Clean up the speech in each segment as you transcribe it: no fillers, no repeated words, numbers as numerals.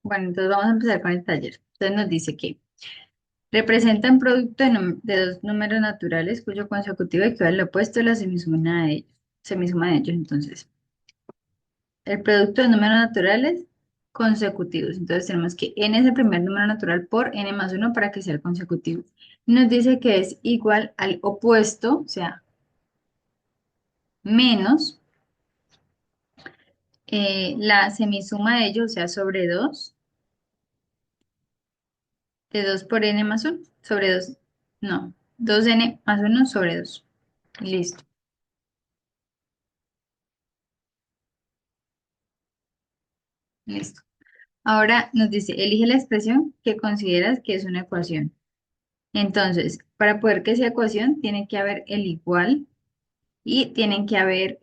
Bueno, entonces vamos a empezar con el taller. Entonces nos dice que representa un producto de dos números naturales cuyo consecutivo equivale al opuesto de la semisuma de ellos. Entonces, el producto de números naturales consecutivos. Entonces tenemos que n es el primer número natural por n más uno para que sea el consecutivo. Nos dice que es igual al opuesto, o sea, menos la semisuma de ellos, o sea, sobre 2 de 2 por n más uno sobre 2 no, 2n más uno sobre 2. Listo, listo. Ahora nos dice, elige la expresión que consideras que es una ecuación. Entonces, para poder que sea ecuación, tiene que haber el igual y tienen que haber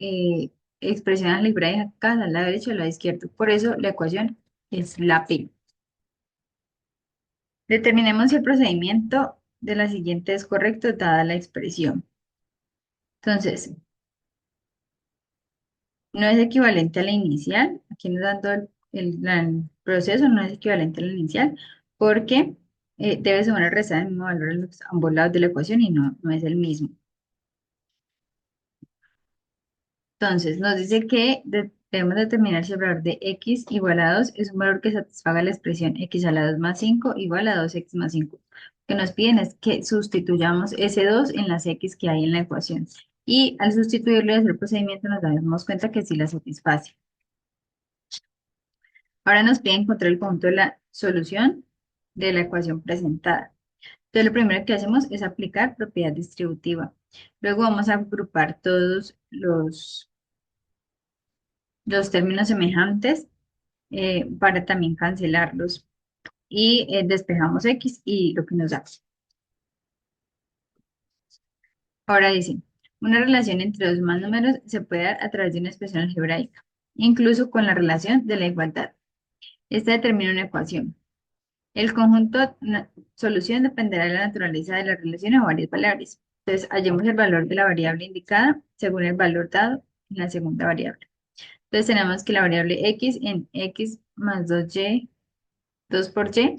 expresiones algebraicas a la derecha y a la izquierda. Por eso la ecuación es la P. Determinemos si el procedimiento de la siguiente es correcto dada la expresión. Entonces, no es equivalente a la inicial. Aquí nos dando el proceso, no es equivalente a la inicial porque debe sumar o restar el mismo valor en los ambos lados de la ecuación y no es el mismo. Entonces, nos dice que debemos determinar si el valor de x igual a 2 es un valor que satisfaga la expresión x a la 2 más 5 igual a 2x más 5. Lo que nos piden es que sustituyamos ese 2 en las x que hay en la ecuación. Y al sustituirlo y hacer el procedimiento nos damos cuenta que sí la satisface. Ahora nos piden encontrar el conjunto de la solución de la ecuación presentada. Entonces, lo primero que hacemos es aplicar propiedad distributiva. Luego vamos a agrupar todos los términos semejantes para también cancelarlos. Y despejamos X y lo que nos da. Ahora dice, una relación entre dos más números se puede dar a través de una expresión algebraica, incluso con la relación de la igualdad. Esta determina una ecuación. El conjunto solución dependerá de la naturaleza de la relación o varias variables. Entonces, hallemos el valor de la variable indicada según el valor dado en la segunda variable. Entonces, tenemos que la variable x en x más 2y 2 por y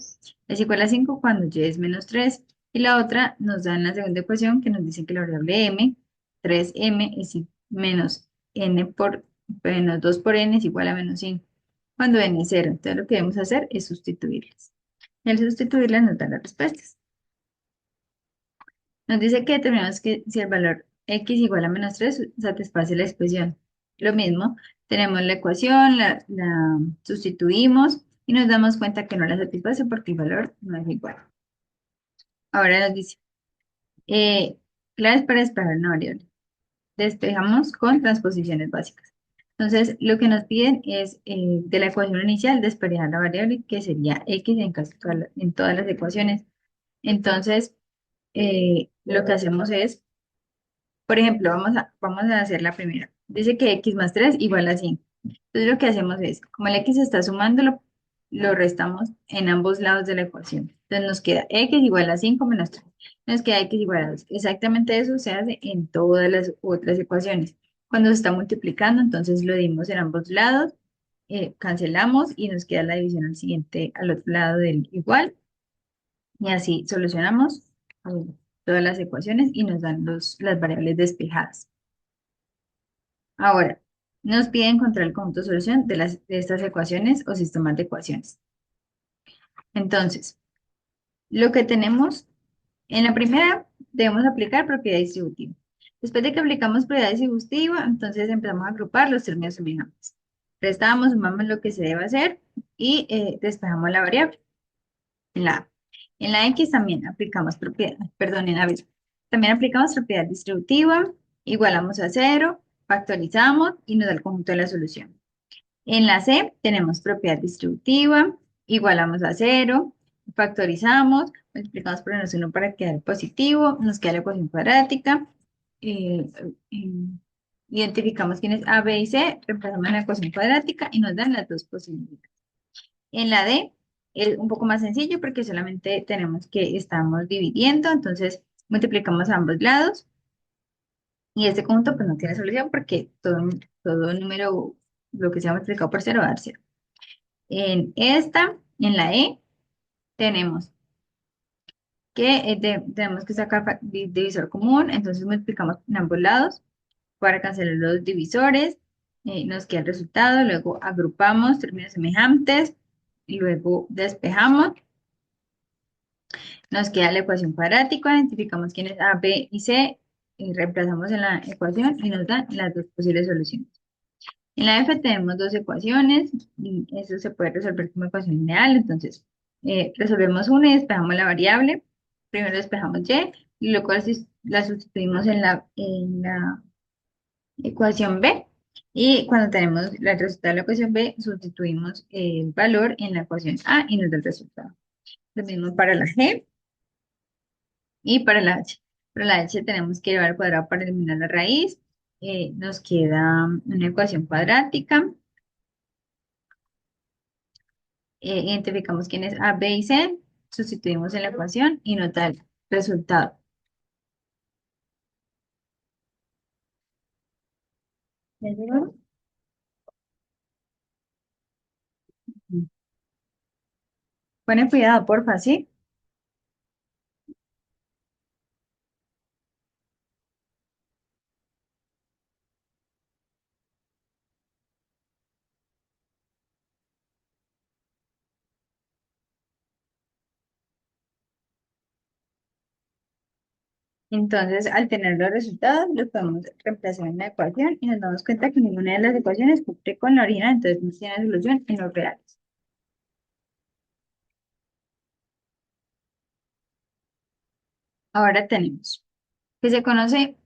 es igual a 5 cuando y es menos 3. Y la otra nos da en la segunda ecuación que nos dice que la variable m, 3m menos n por menos 2 por n es igual a menos 5 cuando n es 0. Entonces lo que debemos hacer es sustituirlas. Y al sustituirlas nos da las respuestas. Nos dice que determinamos que si el valor x igual a menos 3 satisface la expresión. Lo mismo, tenemos la ecuación, la sustituimos y nos damos cuenta que no la satisface porque el valor no es igual. Ahora nos dice, eh, claves para despejar una variable. Despejamos con transposiciones básicas. Entonces, lo que nos piden es de la ecuación inicial despejar la variable que sería x en todas las ecuaciones. Entonces, lo que hacemos es por ejemplo, vamos a hacer la primera. Dice que x más 3 igual a 5. Entonces lo que hacemos es, como el x está sumando, lo restamos en ambos lados de la ecuación. Entonces nos queda x igual a 5 menos 3. Nos queda x igual a 2. Exactamente eso se hace en todas las otras ecuaciones. Cuando se está multiplicando, entonces lo dimos en ambos lados, cancelamos y nos queda la división al siguiente, al otro lado del igual. Y así solucionamos todas las ecuaciones y nos dan las variables despejadas. Ahora, nos pide encontrar el conjunto de solución de estas ecuaciones o sistemas de ecuaciones. Entonces, lo que tenemos en la primera, debemos aplicar propiedad distributiva. Después de que aplicamos propiedad distributiva, entonces empezamos a agrupar los términos semejantes. Restamos, sumamos lo que se debe hacer y despejamos la variable en la A. En la X también aplicamos propiedad, perdón, en la B. También aplicamos propiedad distributiva, igualamos a cero, factorizamos y nos da el conjunto de la solución. En la C tenemos propiedad distributiva, igualamos a cero, factorizamos, multiplicamos por menos uno para quedar positivo, nos queda la ecuación cuadrática, eh, eh, identificamos quién es A, B y C, reemplazamos la ecuación cuadrática y nos dan las dos posibilidades. En la D es un poco más sencillo porque solamente tenemos que estamos dividiendo, entonces multiplicamos a ambos lados y este conjunto pues no tiene solución porque todo número, lo que sea multiplicado por cero va a dar cero. En esta En la E tenemos que tenemos que sacar divisor común, entonces multiplicamos en ambos lados para cancelar los divisores, nos queda el resultado, luego agrupamos términos semejantes, y luego despejamos, nos queda la ecuación cuadrática, identificamos quién es A, B y C, y reemplazamos en la ecuación y nos dan las dos posibles soluciones. En la F tenemos dos ecuaciones y eso se puede resolver como ecuación lineal. Entonces, resolvemos una y despejamos la variable. Primero despejamos y luego la sustituimos en la ecuación B. Y cuando tenemos el resultado de la ecuación B, sustituimos el valor en la ecuación A y nos da el resultado. Lo mismo para la G y para la H. Para la H tenemos que llevar al cuadrado para eliminar la raíz. Nos queda una ecuación cuadrática. Identificamos quién es A, B y C, sustituimos en la ecuación y nos da el resultado. ¿Ya llegó? Ujú. Ponen cuidado, porfa, ¿sí? Entonces, al tener los resultados, los podemos reemplazar en la ecuación y nos damos cuenta que ninguna de las ecuaciones cumple con la original, entonces no tiene solución en los reales. Ahora tenemos que se conoce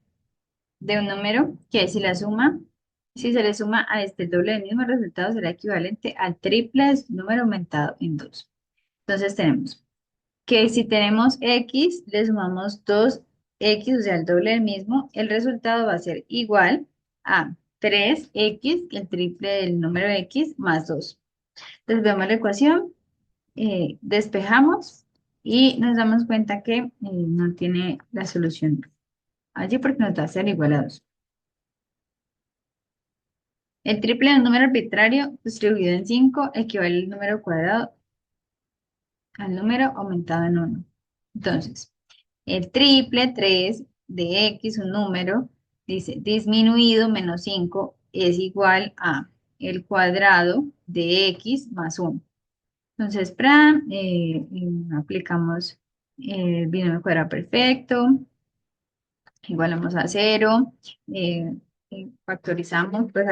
de un número que si la suma, si se le suma a este el doble del mismo resultado, será equivalente al triple de su número aumentado en 2. Entonces tenemos que si tenemos x, le sumamos 2x, o sea, el doble del mismo, el resultado va a ser igual a 3x, el triple del número x, más 2. Entonces vemos la ecuación, despejamos y nos damos cuenta que no tiene la solución allí porque nos va a ser igual a 2. El triple de un número arbitrario distribuido en 5 equivale al número cuadrado al número aumentado en 1. Entonces, el triple 3 de x, un número, dice disminuido menos 5 es igual a el cuadrado de x más 1. Entonces, aplicamos el binomio cuadrado perfecto, igualamos a 0, eh, factorizamos, pues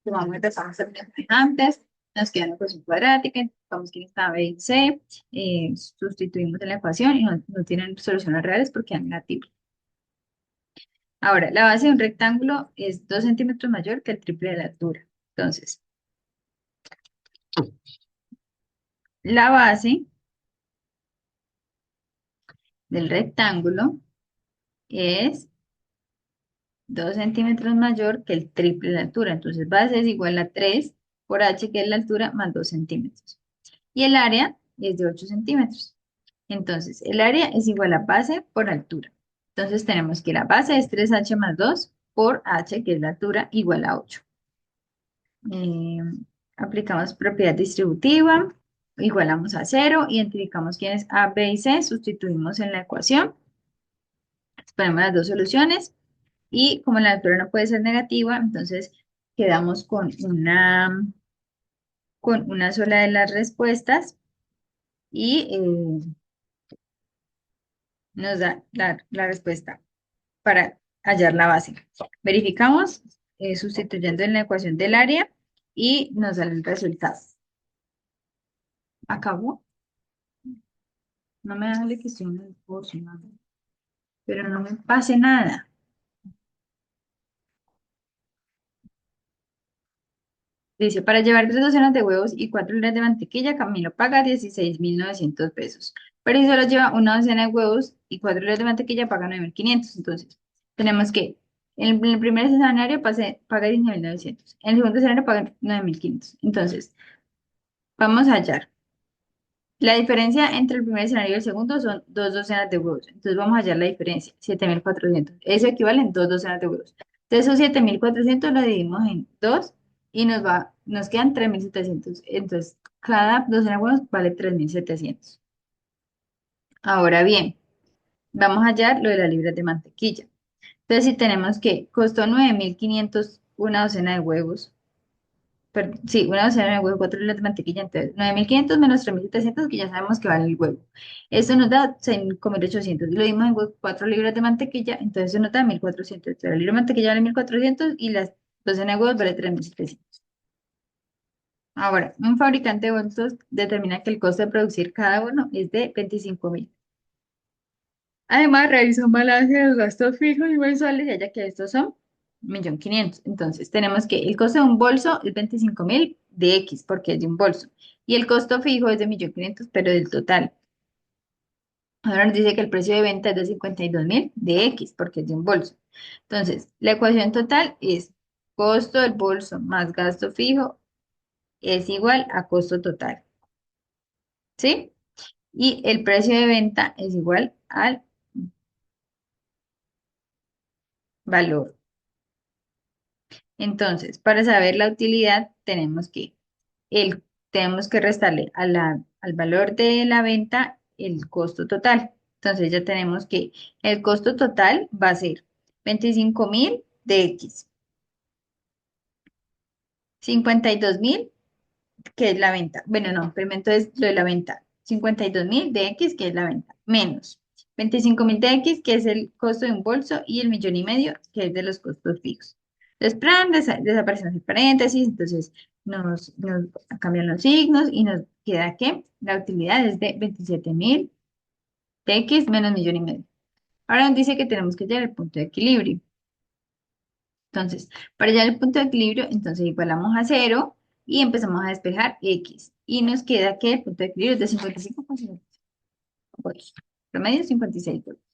tomamos empezamos a antes, nos queda una ecuación cuadrática, vamos quién está B y C, sustituimos en la ecuación y no tienen soluciones reales porque dan negativas. Ahora, la base de un rectángulo es 2 centímetros mayor que el triple de la altura. Entonces, la base del rectángulo es 2 centímetros mayor que el triple de la altura. Entonces, base es igual a 3 por h, que es la altura, más 2 centímetros. Y el área es de 8 centímetros. Entonces, el área es igual a base por altura. Entonces, tenemos que la base es 3h más 2 por h, que es la altura, igual a 8. Eh, aplicamos propiedad distributiva, igualamos a 0, identificamos quién es A, B y C, sustituimos en la ecuación, ponemos las dos soluciones y como la altura no puede ser negativa, entonces quedamos con una sola de las respuestas y nos da la respuesta para hallar la base. Verificamos sustituyendo en la ecuación del área y nos da el resultado. ¿Acabó? No me da que estoy en el pozo, no, pero no me pase nada. Dice, para llevar 3 docenas de huevos y 4 libras de mantequilla, Camilo paga 16.900 pesos. Pero si solo lleva una docena de huevos y 4 libras de mantequilla, paga 9.500. Entonces, tenemos que en el primer escenario paga 19.900. En el segundo escenario paga 9.500. Entonces, vamos a hallar. La diferencia entre el primer escenario y el segundo son 2 docenas de huevos. Entonces, vamos a hallar la diferencia, 7.400. Eso equivale a 2 docenas de huevos. Entonces, esos 7.400 lo dividimos en 2 y nos va nos quedan 3.700. Entonces, cada docena de huevos vale 3.700. Ahora bien, vamos a hallar lo de las libras de mantequilla. Entonces, si tenemos que costó 9.500 una docena de huevos, sí, una docena de huevos, 4 libras de mantequilla, entonces 9.500 menos 3.700 que ya sabemos que vale el huevo. Esto nos da 5.800. Y lo dimos en 4 libras de mantequilla, entonces eso nos da 1.400. Entonces, la libra de mantequilla vale 1.400 y las docena de huevos vale 3.700. Ahora, un fabricante de bolsos determina que el costo de producir cada uno es de 25.000. Además, realiza un balance de los gastos fijos y mensuales, ya que estos son 1.500.000. Entonces, tenemos que el costo de un bolso es 25.000 de X, porque es de un bolso. Y el costo fijo es de 1.500.000, pero del total. Ahora nos dice que el precio de venta es de 52.000 de X, porque es de un bolso. Entonces, la ecuación total es costo del bolso más gasto fijo es igual a costo total. ¿Sí? Y el precio de venta es igual al valor. Entonces, para saber la utilidad, tenemos que restarle al valor de la venta el costo total. Entonces, ya tenemos que el costo total va a ser 25.000 de X, 52.000, que es la venta. Bueno, no, primero entonces lo de la venta. 52.000 de X, que es la venta, menos 25.000 de X, que es el costo de un bolso, y el 1.500.000, que es de los costos fijos. Entonces, plan, desaparecen los paréntesis, entonces nos cambian los signos y nos queda que la utilidad es de 27.000 de X menos 1.500.000. Ahora nos dice que tenemos que llegar al punto de equilibrio. Entonces, para llegar al punto de equilibrio, entonces igualamos a cero y empezamos a despejar X. Y nos queda que el punto de equilibrio es de 55,56 promedio 56 voltios.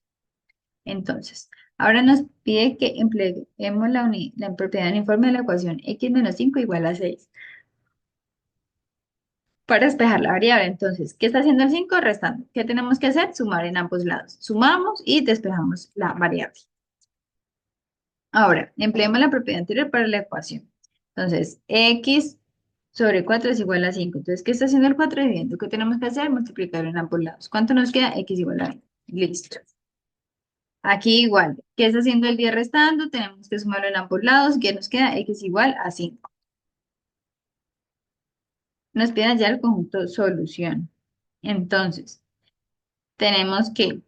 Entonces, ahora nos pide que empleemos la propiedad uniforme de la ecuación X menos 5 igual a 6 para despejar la variable. Entonces, ¿qué está haciendo el 5? Restando. ¿Qué tenemos que hacer? Sumar en ambos lados. Sumamos y despejamos la variable. Ahora, empleemos la propiedad anterior para la ecuación. Entonces, X sobre 4 es igual a 5. Entonces, ¿qué está haciendo el 4 dividiendo? ¿Qué tenemos que hacer? Multiplicar en ambos lados. ¿Cuánto nos queda? X igual a 20. Listo. Aquí igual. ¿Qué está haciendo el 10 restando? Tenemos que sumarlo en ambos lados. ¿Qué nos queda? X igual a 5. Nos piden ya el conjunto solución. Entonces, tenemos que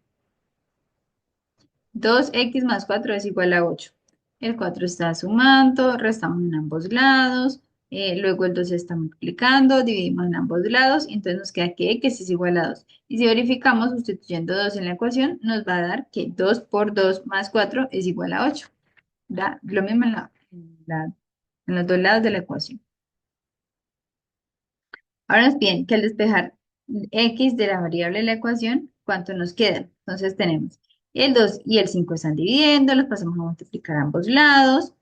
2x más 4 es igual a 8. El 4 está sumando, restamos en ambos lados, luego el 2 se está multiplicando, dividimos en ambos lados, y entonces nos queda que x es igual a 2. Y si verificamos sustituyendo 2 en la ecuación, nos va a dar que 2 por 2 más 4 es igual a 8. Da lo mismo en los dos lados de la ecuación. Ahora nos piden que al despejar x de la variable de la ecuación, ¿cuánto nos queda? Entonces tenemos el 2 y el 5 están dividiendo, los pasamos a multiplicar a ambos lados,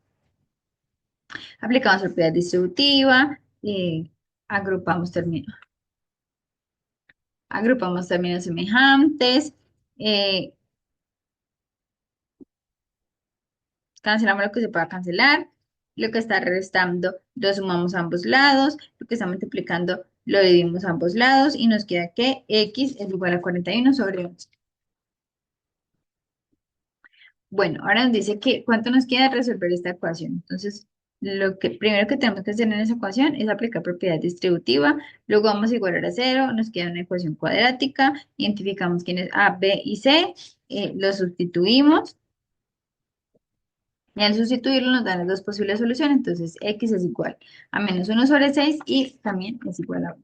aplicamos propiedad distributiva, agrupamos términos, agrupamos términos semejantes, eh, cancelamos lo que se pueda cancelar, lo que está restando lo sumamos a ambos lados, lo que está multiplicando lo dividimos a ambos lados y nos queda que x es igual a 41 sobre 11. Bueno, ahora nos dice que cuánto nos queda resolver esta ecuación. Entonces, lo que primero que tenemos que hacer en esa ecuación es aplicar propiedad distributiva, luego vamos a igualar a cero, nos queda una ecuación cuadrática, identificamos quién es A, B y C, lo sustituimos y al sustituirlo nos dan las dos posibles soluciones, entonces X es igual a menos 1 sobre 6 y también es igual a 1.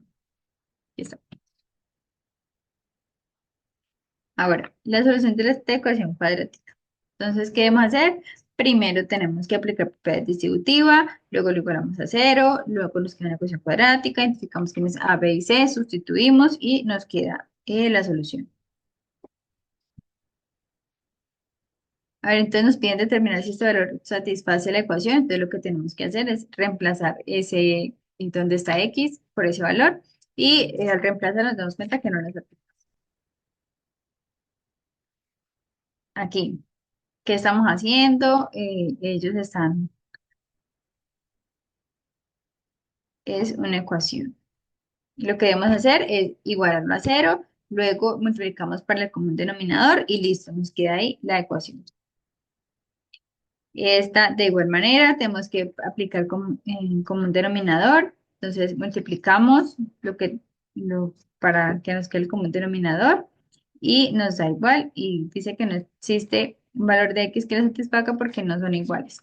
Ahora, la solución de esta ecuación cuadrática. Entonces, ¿qué debemos hacer? Primero tenemos que aplicar propiedad distributiva, luego lo igualamos a cero, luego nos queda una ecuación cuadrática, identificamos quién es A, B y C, sustituimos y nos queda la solución. A ver, entonces nos piden determinar si este valor satisface la ecuación, entonces lo que tenemos que hacer es reemplazar ese, en donde está X por ese valor y al reemplazar nos damos cuenta que no nos satisface. Aquí, ¿qué estamos haciendo? Ellos están es una ecuación. Lo que debemos hacer es igualarlo a cero, luego multiplicamos por el común denominador y listo, nos queda ahí la ecuación. Esta, de igual manera, tenemos que aplicar en común denominador. Entonces, multiplicamos para que nos quede el común denominador y nos da igual. Y dice que no existe un valor de x que lo satisfaga porque no son iguales.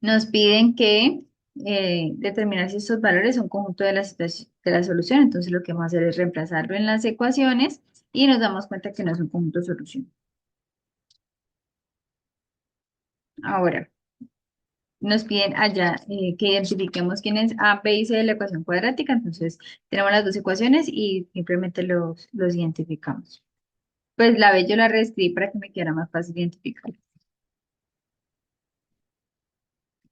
Nos piden que determinar si estos valores son conjunto de de la solución. Entonces, lo que vamos a hacer es reemplazarlo en las ecuaciones y nos damos cuenta que no es un conjunto de solución. Ahora. Nos piden allá que identifiquemos quién es A, B y C de la ecuación cuadrática. Entonces, tenemos las dos ecuaciones y simplemente los identificamos. Pues la B yo la reescribí para que me quedara más fácil identificar.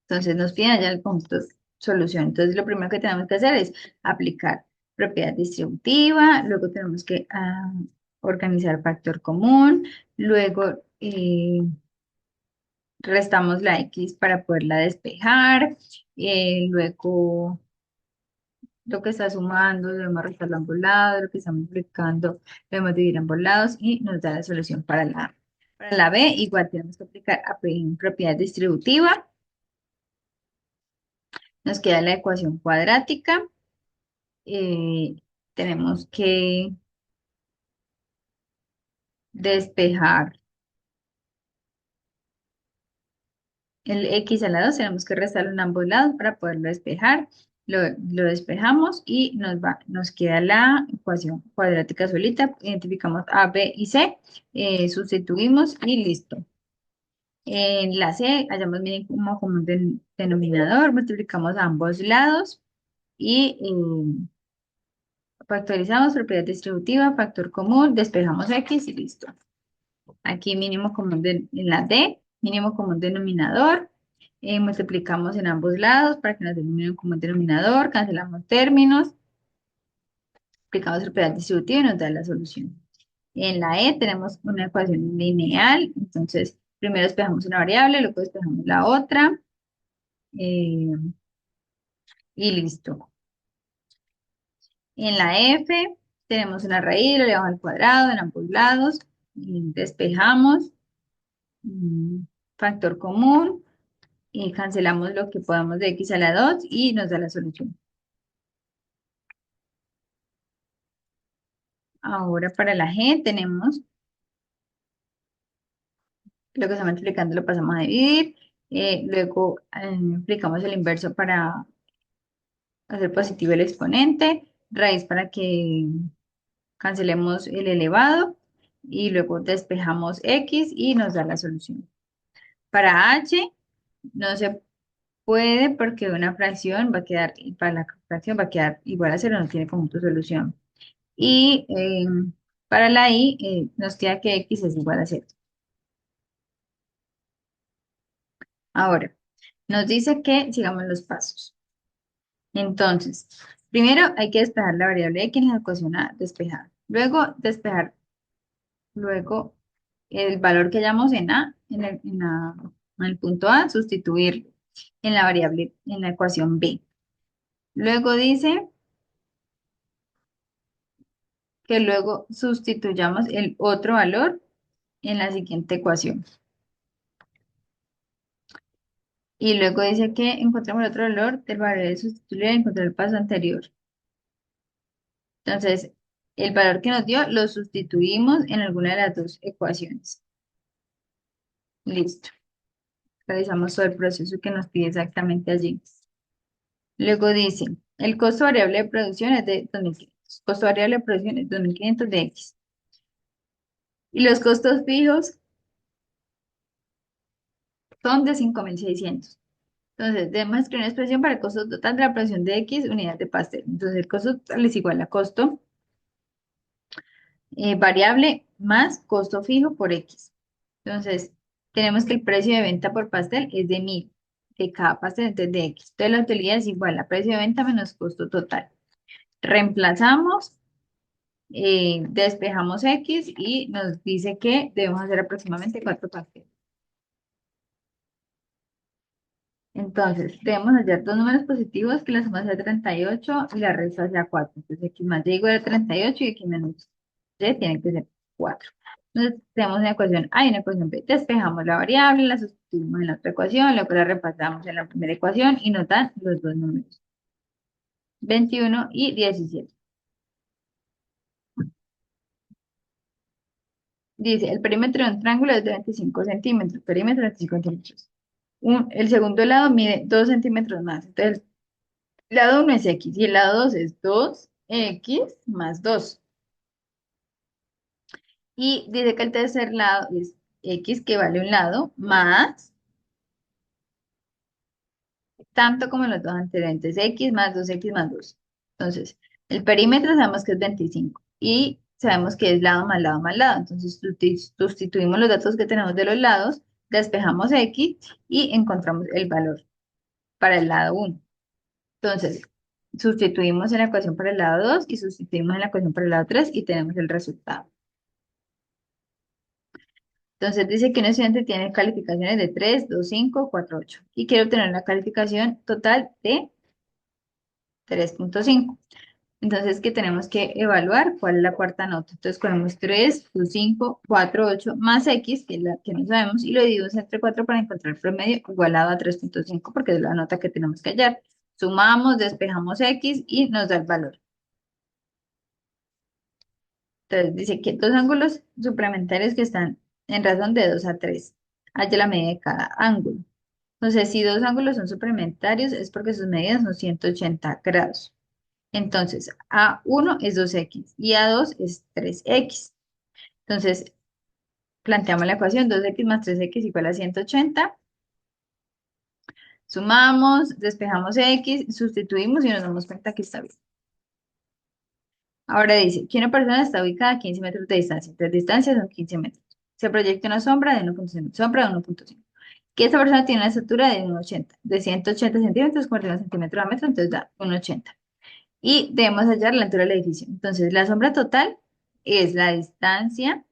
Entonces, nos piden allá el conjunto solución. Entonces, lo primero que tenemos que hacer es aplicar propiedad distributiva, luego tenemos que organizar factor común, luego restamos la X para poderla despejar, luego lo que está sumando, debemos restarlo a ambos lados, lo que está multiplicando, debemos dividir ambos lados y nos da la solución para la B. Igual tenemos que aplicar propiedad distributiva. Nos queda la ecuación cuadrática. eh, Tenemos que despejar el x a la 2, tenemos que restarlo en ambos lados para poderlo despejar. Lo despejamos y nos queda la ecuación cuadrática solita. Identificamos A, B y C, sustituimos y listo. En la C hallamos mínimo común denominador, multiplicamos a ambos lados y factorizamos propiedad distributiva, factor común, despejamos X y listo. Aquí mínimo común en la D, mínimo común denominador, multiplicamos en ambos lados para que nos dé un mínimo común denominador, cancelamos términos, aplicamos propiedad distributiva y nos da la solución. En la E tenemos una ecuación lineal, entonces primero despejamos una variable, luego despejamos la otra eh, y listo. En la F tenemos una raíz, lo elevamos al cuadrado en ambos lados, y despejamos, mm, factor común, y cancelamos lo que podamos de x a la 2 y nos da la solución. Ahora para la G tenemos lo que estamos multiplicando, lo pasamos a dividir, luego aplicamos el inverso para hacer positivo el exponente, raíz para que cancelemos el elevado y luego despejamos x y nos da la solución. Para h no se puede porque una fracción va a quedar, para la fracción va a quedar igual a cero, no tiene como tu solución. Y para la i nos queda que x es igual a cero. Ahora, nos dice que sigamos los pasos. Entonces, primero hay que despejar la variable x en la ecuación a despejar. Luego despejar, luego el valor que hayamos en a, en el punto a, sustituirlo en la variable, en la ecuación b. Luego dice que luego sustituyamos el otro valor en la siguiente ecuación. Y luego dice que encontramos el otro valor del valor de sustituir y encontrar el paso anterior. Entonces, el valor que nos dio lo sustituimos en alguna de las dos ecuaciones. Listo. Realizamos todo el proceso que nos pide exactamente allí. Luego dice, el costo variable de producción es de 2.500. Costo variable de producción es 2.500 de X. Y los costos fijos son de 5.600. Entonces, debemos escribir una expresión para el costo total de la producción de X unidades de pastel. Entonces, el costo total es igual a costo variable más costo fijo por X. Entonces, tenemos que el precio de venta por pastel es de 1.000 de cada pastel, entonces de X. Entonces, la utilidad es igual a precio de venta menos costo total. Reemplazamos, despejamos X y nos dice que debemos hacer aproximadamente 4 pasteles. Entonces, debemos hallar dos números positivos que la suma sea 38 y la resta sea 4. Entonces, x más y igual a 38 y x menos y tiene que ser 4. Entonces, tenemos una ecuación A y una ecuación B. Despejamos la variable, la sustituimos en la otra ecuación, luego la repasamos en la primera ecuación y nos dan los dos números, 21 y 17. Dice, el perímetro de un triángulo es de 25 centímetros, perímetro de 25 centímetros. El segundo lado mide 2 centímetros más. Entonces, el lado uno es x y el lado 2 es 2x más 2. Y dice que el tercer lado es x, que vale un lado, más tanto como los dos anteriores, x más 2x más 2. Entonces, el perímetro sabemos que es 25 y sabemos que es lado más lado más lado. Entonces, sustituimos los datos que tenemos de los lados, despejamos x y encontramos el valor para el lado uno. Entonces, sustituimos en la ecuación para el lado 2 y sustituimos en la ecuación para el lado 3 y tenemos el resultado. Entonces dice que un estudiante tiene calificaciones de 3, 2, 5, 4, 8 y quiere obtener una calificación total de 3.5. Entonces, que tenemos que evaluar cuál es la cuarta nota. Entonces, cogemos 3, 2, 5, 4, 8 más x, que es la que no sabemos, y lo dividimos entre 4 para encontrar el promedio igualado a 3.5 porque es la nota que tenemos que hallar. Sumamos, despejamos x y nos da el valor. Entonces, dice que dos ángulos suplementarios que están en razón de 2 a 3. Haya la medida de cada ángulo. Entonces, si dos ángulos son suplementarios es porque sus medidas son 180 grados. Entonces, A1 es 2x y A2 es 3x. Entonces, planteamos la ecuación 2x más 3x igual a 180. Sumamos, despejamos x, sustituimos y nos damos cuenta que está bien. Ahora dice que una persona está ubicada a 15 metros de distancia. Entonces, distancia son 15 metros. Se proyecta una sombra de 1.5, sombra de 1.5. Que esta persona tiene una estatura de 1,80, de 180 centímetros, 41 centímetros a metro, entonces da 1,80. Y debemos hallar la altura del edificio. Entonces, la sombra total es la distancia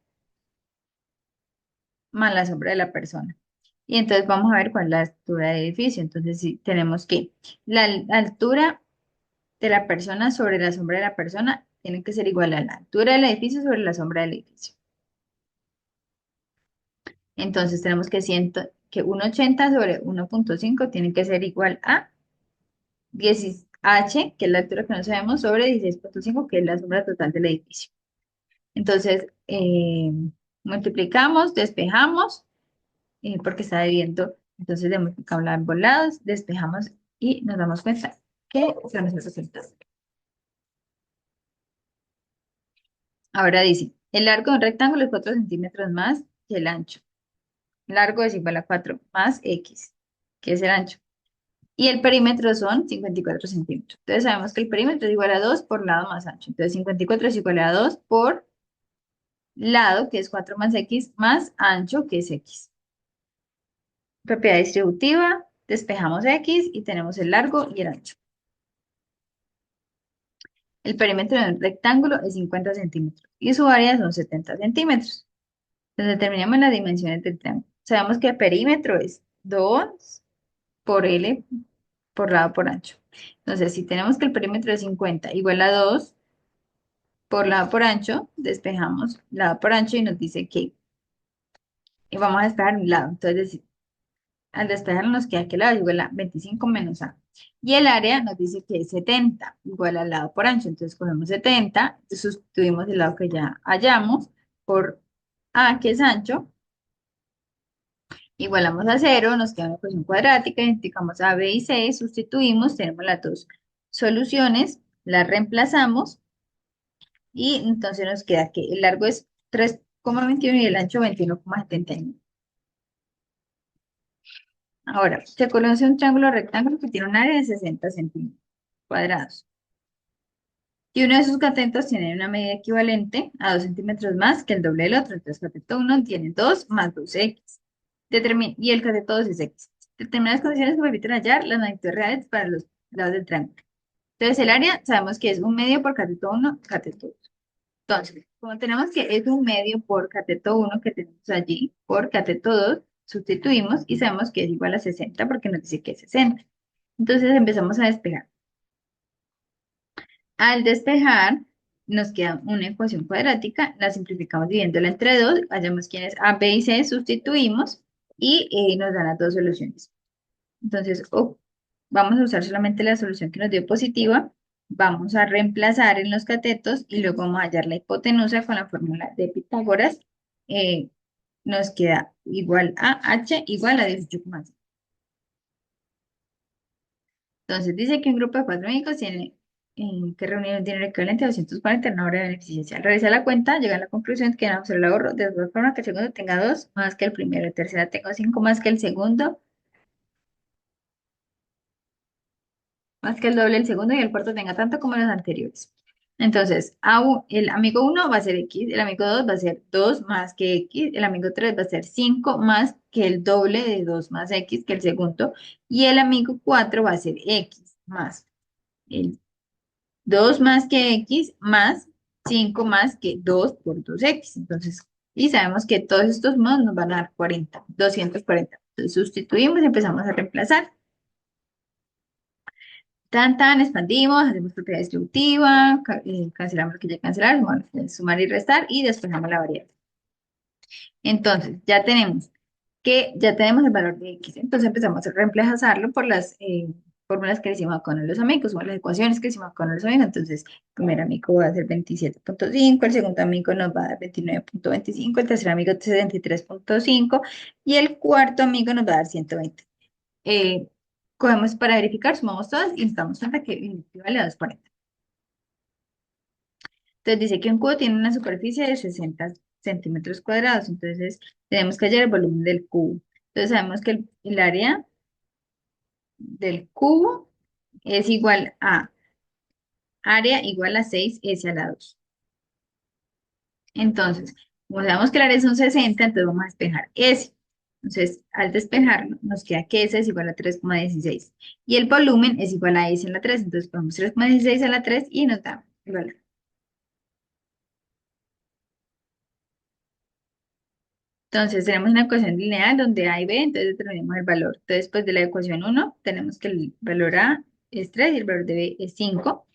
más la sombra de la persona. Y entonces vamos a ver cuál es la altura del edificio. Entonces, si tenemos que la altura de la persona sobre la sombra de la persona tiene que ser igual a la altura del edificio sobre la sombra del edificio. Entonces, tenemos que 1,80 sobre 1.5 tiene que ser igual a 10h, que es la altura que no sabemos, sobre 16.5, que es la sombra total del edificio. Entonces, multiplicamos, despejamos, porque está debiendo. Entonces, de multiplicamos ambos lados, despejamos y nos damos cuenta que son esos resultados. Ahora dice, el largo de un rectángulo es 4 centímetros más que el ancho. Largo es igual a 4 más x, que es el ancho. Y el perímetro son 54 centímetros. Entonces sabemos que el perímetro es igual a 2 por lado más ancho. Entonces 54 es igual a 2 por lado, que es 4 más x, más ancho, que es x. Propiedad distributiva, despejamos x y tenemos el largo y el ancho. El perímetro de un rectángulo es 50 centímetros y su área son 70 centímetros. Entonces determinamos las dimensiones del triángulo. Sabemos que el perímetro es 2 por L por lado por ancho. Entonces, si tenemos que el perímetro es 50 igual a 2 por lado por ancho, despejamos lado por ancho y nos dice que y vamos a despejar un lado. Entonces, al despejar nos queda que el lado es igual a 25 menos A. Y el área nos dice que es 70 igual al lado por ancho. Entonces, cogemos 70, sustituimos el lado que ya hallamos por A, que es ancho, igualamos a 0, nos queda una ecuación cuadrática, identificamos A, B y C, sustituimos, tenemos las dos soluciones, las reemplazamos y entonces nos queda que el largo es 3,21 y el ancho 21,79. Ahora, se conoce un triángulo rectángulo que tiene un área de 60 centímetros cuadrados. Y uno de sus catetos tiene una medida equivalente a 2 centímetros más que el doble del otro. Entonces, cateto 1 tiene 2 más 2x. Y el cateto 2 es x. Determina las condiciones que permiten hallar las magnitudes reales para los lados del triángulo. Entonces, el área sabemos que es un medio por cateto 1, cateto 2. Entonces, como tenemos que es un medio por cateto 1 que tenemos allí, por cateto 2, sustituimos y sabemos que es igual a 60 porque nos dice que es 60. Entonces empezamos a despejar. Al despejar, nos queda una ecuación cuadrática, la simplificamos dividiéndola entre 2, hallamos quién es A, B y C, sustituimos y nos dan las dos soluciones. Entonces, vamos a usar solamente la solución que nos dio positiva, vamos a reemplazar en los catetos y luego vamos a hallar la hipotenusa con la fórmula de Pitágoras. Eh, Nos queda igual a H igual a 18,5. Entonces dice que un grupo de cuatro amigos tiene que reunir un dinero equivalente a 240 en una hora de beneficencia. Al realizar la cuenta, llega a la conclusión que vamos a hacer el ahorro de tal forma que el segundo tenga 2 más que el primero, el tercero tenga 5 más que el segundo, más que el doble del segundo y el cuarto tenga tanto como los anteriores. Entonces, el amigo uno va a ser X, el amigo 2 va a ser 2 más que X, el amigo 3 va a ser 5 más que el doble de 2 más X que el segundo, y el amigo 4 va a ser X más el 2 más que X más 5 más que 2 por 2X. Entonces, y sabemos que todos estos modos nos van a dar 40, 240. Entonces, sustituimos y empezamos a reemplazar. Tan, expandimos, hacemos propiedad distributiva, cancelamos lo que ya cancelar, bueno, sumar y restar y despejamos la variable. Entonces, ya tenemos el valor de X. Entonces empezamos a reemplazarlo por las fórmulas que le hicimos con los amigos, o las ecuaciones que hicimos con los amigos. Entonces, el primer amigo va a ser 27,5, el segundo amigo nos va a dar 29,25, el tercer amigo 73,5 y el cuarto amigo nos va a dar 120. Eh, Cogemos para verificar, sumamos todas y nos damos cuenta que equivale a 240. Entonces dice que un cubo tiene una superficie de 60 centímetros cuadrados. Entonces tenemos que hallar el volumen del cubo. Entonces sabemos que el área del cubo es igual a área igual a 6S a la 2. Entonces, como sabemos que el área son 60, entonces vamos a despejar S. Entonces, al despejarlo, nos queda que S es igual a 3,16. Y el volumen es igual a S en la 3. Entonces, ponemos 3,16 a la 3 y nos da el valor. Entonces, tenemos una ecuación lineal donde A y B, entonces determinamos el valor. Entonces, pues de la ecuación uno tenemos que el valor A es 3 y el valor de B es 5.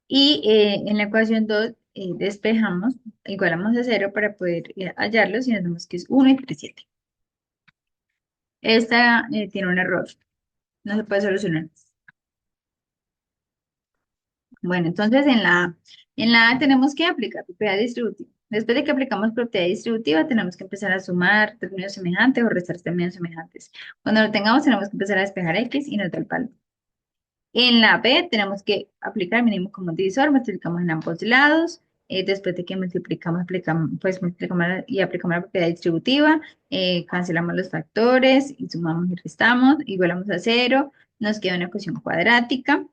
Y en la ecuación 2 despejamos, igualamos a cero para poder hallarlos y nos damos que es 1 y 3, 7. Esta tiene un error, no se puede solucionar. Bueno, entonces en la A tenemos que aplicar propiedad distributiva. Después de que aplicamos propiedad distributiva, tenemos que empezar a sumar términos semejantes o restar términos semejantes. Cuando lo tengamos, tenemos que empezar a despejar X y nos da el valor. En la B tenemos que aplicar mínimo común divisor, multiplicamos en ambos lados. Después de que multiplicamos y aplicamos la propiedad distributiva, cancelamos los factores y sumamos y restamos, igualamos a cero, nos queda una ecuación cuadrática.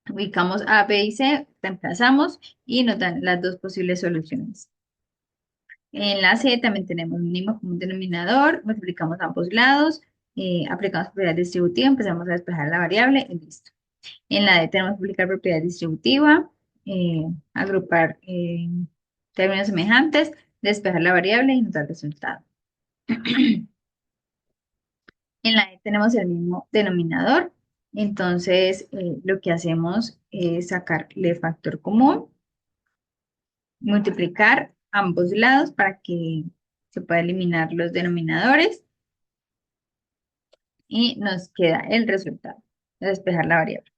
Ubicamos A, B y C, reemplazamos y nos dan las dos posibles soluciones. En la C también tenemos mínimo común denominador, multiplicamos ambos lados, aplicamos propiedad distributiva, empezamos a despejar la variable y listo. En la D tenemos que aplicar propiedad distributiva, agrupar términos semejantes, despejar la variable y nos da el resultado. En la E tenemos el mismo denominador, entonces lo que hacemos es sacarle factor común, multiplicar ambos lados para que se pueda eliminar los denominadores y nos queda el resultado de despejar la variable.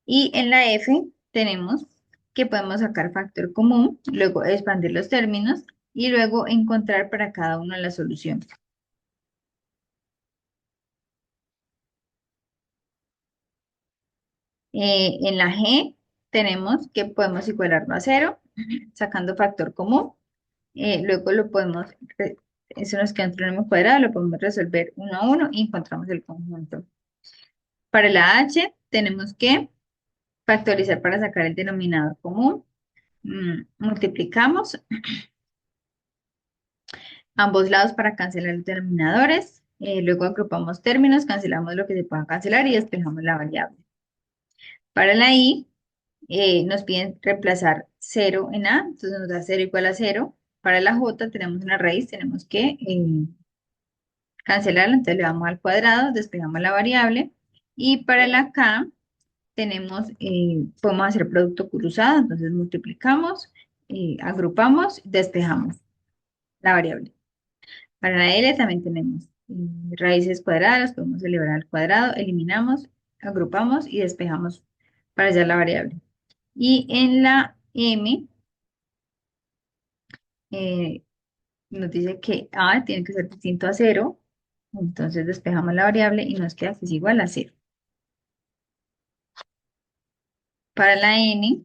Y en la F tenemos que podemos sacar factor común, luego expandir los términos y luego encontrar para cada uno la solución. En la G tenemos que podemos igualarlo a cero, sacando factor común. Luego eso nos queda un trinómio cuadrado, lo podemos resolver uno a uno y encontramos el conjunto. Para la H tenemos que factorizar para sacar el denominador común. Multiplicamos ambos lados para cancelar los denominadores. Luego agrupamos términos, cancelamos lo que se pueda cancelar y despejamos la variable. Para la I, nos piden reemplazar cero en A, entonces nos da 0 igual a 0. Para la J tenemos una raíz, tenemos que cancelarlo, entonces le damos al cuadrado, despejamos la variable y para la K tenemos, podemos hacer producto cruzado, entonces multiplicamos, agrupamos, despejamos la variable. Para la L también tenemos raíces cuadradas, podemos elevar al cuadrado, eliminamos, agrupamos y despejamos para hallar la variable. Y en la M eh, nos dice que A tiene que ser distinto a cero, entonces despejamos la variable y nos queda que es igual a cero. Para la N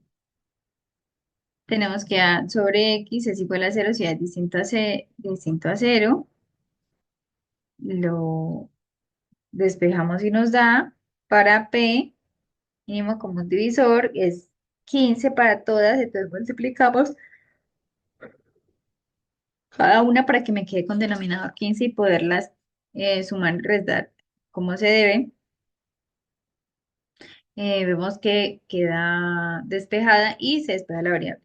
tenemos que A sobre X es igual a cero si A es distinto a cero, lo despejamos y nos da. Para P, mínimo común divisor es 15 para todas, entonces multiplicamos cada una para que me quede con denominador 15 y poderlas sumar y restar como se debe. Vemos que queda despejada y se despeja la variable.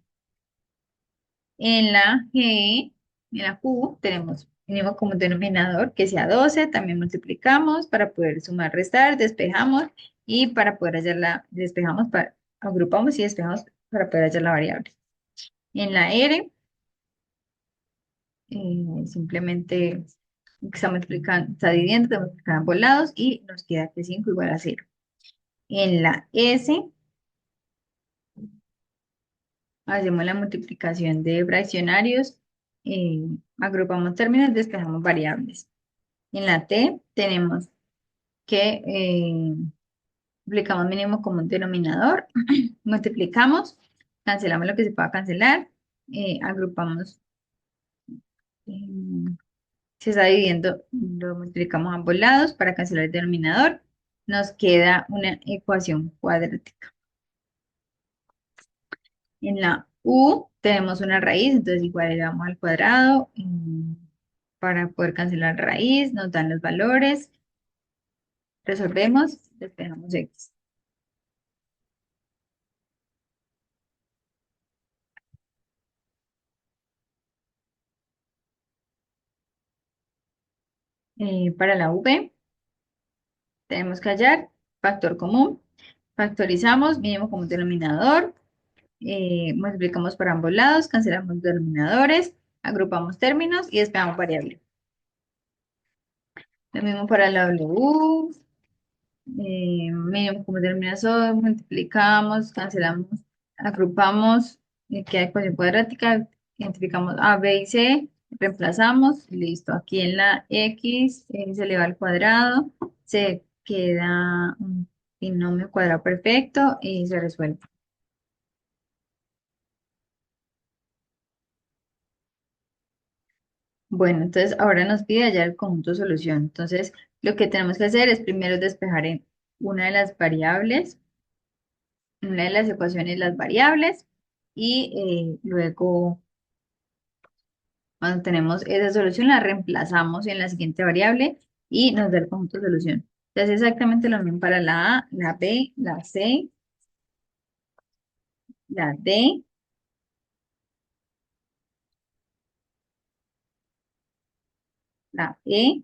En la G, en la Q, tenemos mínimo común denominador que sea 12, también multiplicamos para poder sumar, restar, despejamos y para poder hallar despejamos, agrupamos y despejamos para poder hallar la variable. En la R, simplemente está multiplicando, está dividiendo, está multiplicando ambos lados y nos queda que 5 igual a 0. En la S, hacemos la multiplicación de fraccionarios, eh, agrupamos términos, despejamos variables. En la T tenemos que multiplicamos mínimo común denominador, multiplicamos, cancelamos lo que se pueda cancelar, agrupamos, eh, se está dividiendo, lo multiplicamos a ambos lados para cancelar el denominador, nos queda una ecuación cuadrática. En la U tenemos una raíz, entonces igual le damos al cuadrado para poder cancelar raíz, nos dan los valores, resolvemos, despejamos X. Para la V tenemos que hallar factor común, factorizamos mínimo común denominador, multiplicamos por ambos lados, cancelamos denominadores, agrupamos términos y despejamos variable. Lo mismo para la W, mínimo común denominador, multiplicamos, cancelamos, agrupamos, queda ecuación cuadrática, identificamos A, B y C, reemplazamos, listo. Aquí en la X se eleva al cuadrado, se queda un binomio cuadrado perfecto y se resuelve. Bueno, entonces ahora nos pide hallar el conjunto de solución. Entonces, lo que tenemos que hacer es primero despejar en una de las variables, en una de las ecuaciones las variables y luego cuando tenemos esa solución la reemplazamos en la siguiente variable y nos da el conjunto de solución. Entonces, exactamente lo mismo para la A, la B, la C, la D, la E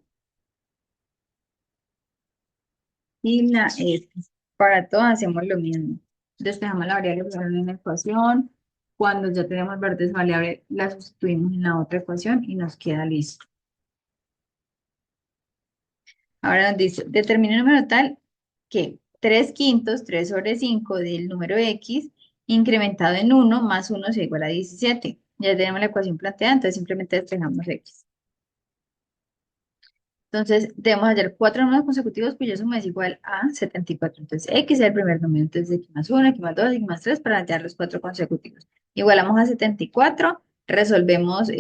y la F. Para todas hacemos lo mismo. Despejamos la variable que sale en la ecuación. Cuando ya tenemos verdes variable, la sustituimos en la otra ecuación y nos queda listo. Ahora nos dice, determina el número tal que 3 quintos, 3 sobre 5 del número X, incrementado en 1 más 1 es igual a 17. Ya tenemos la ecuación planteada, entonces simplemente despejamos X. Entonces, debemos hallar cuatro números consecutivos cuya suma es igual a 74. Entonces, X es el primer número. Entonces, X más 1, X más 2, X más 3 para hallar los cuatro consecutivos. Igualamos a 74, resolvemos